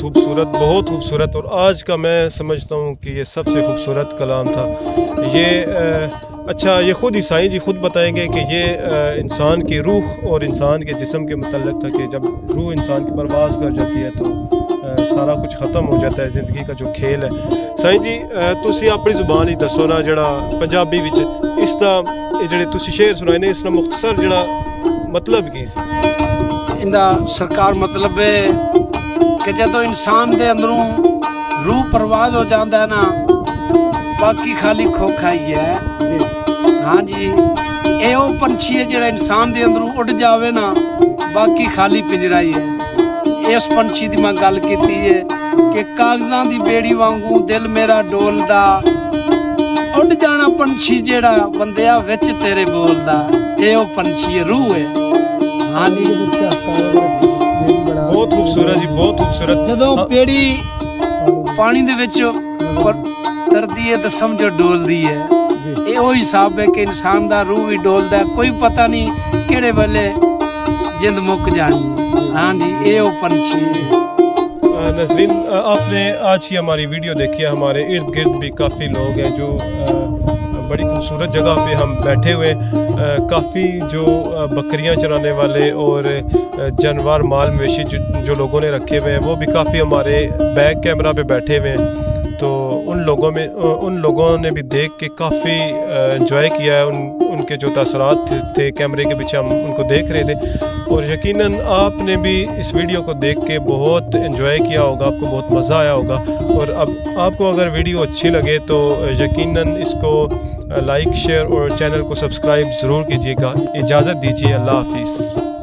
बहुत खूबसूरत। और आज का मैं समझता हूँ कि ये सबसे खूबसूरत कलाम था ये। अच्छा, ये ख़ुद ईसाई जी ख़ुद बताएंगे कि ये इंसान की रूह और इंसान के जिस्म के मुतल्लिक़ था कि जब रूह इंसान की परवाज़ कर जाती है तो सारा कुछ ख़त्म हो जाता है, ज़िंदगी का जो खेल है। साईं जी तुसी अपनी ज़ुबान ही दसो ना, जड़ा पंजाबी विच इसदा जेह्ड़े तुसी शेर सुनाए ने, इसदा मुख्तसर जड़ा मतलब की सी? इंदा सरकार मतलब है कि जदों इंसान दे अंदरों रूह परवाज हो जाता है ना, बाकी खाली खोखा ही है। हाँ जी, ये वो पंछी है जो इंसान दे अंदरों उड़ जावे ना, बाकी खाली पिंजरा ही है। इस पंछी की मैं गल की है कि कागजां दी बेड़ी वांगू दिल मेरा डोलदा, उड़ जाना पंछी जेड़ा बंदिया विच तेरे बोलदा। ये वो पंछी रूह है। हाँ जी, बहुत खूबसूरत जी, बहुत खूबसूरत। जदों पेड़ी पानी दे विच तरदी है तो समझो डोलदी है। ये वो हिसाब है कि इंसान दा रूह भी डोलदा है, कोई पता नहीं केड़े वेले जिंद मुक जानी। हाँ जी, ये वो पंछी है। नज़रीन, आपने आज ही हमारी वीडियो देखी है। हमारे इर्द गिर्द भी काफ़ी लोग हैं जो बड़ी खूबसूरत जगह पे हम बैठे हुए, काफ़ी जो बकरियां चराने वाले और जानवर माल मवेशी जो लोगों ने रखे हुए हैं वो भी काफ़ी हमारे बैक कैमरा पे बैठे हुए हैं। तो उन लोगों ने भी देख के काफ़ी एंजॉय किया है। उनके जो तसरात थे कैमरे के पीछे हम उनको देख रहे थे, और यकीनन आपने भी इस वीडियो को देख के बहुत एंजॉय किया होगा, आपको बहुत मज़ा आया होगा। और अब आपको अगर वीडियो अच्छी लगे तो यकीनन इसको लाइक शेयर और चैनल को सब्सक्राइब ज़रूर कीजिएगा। इजाज़त दीजिए, अल्लाह हाफिज़।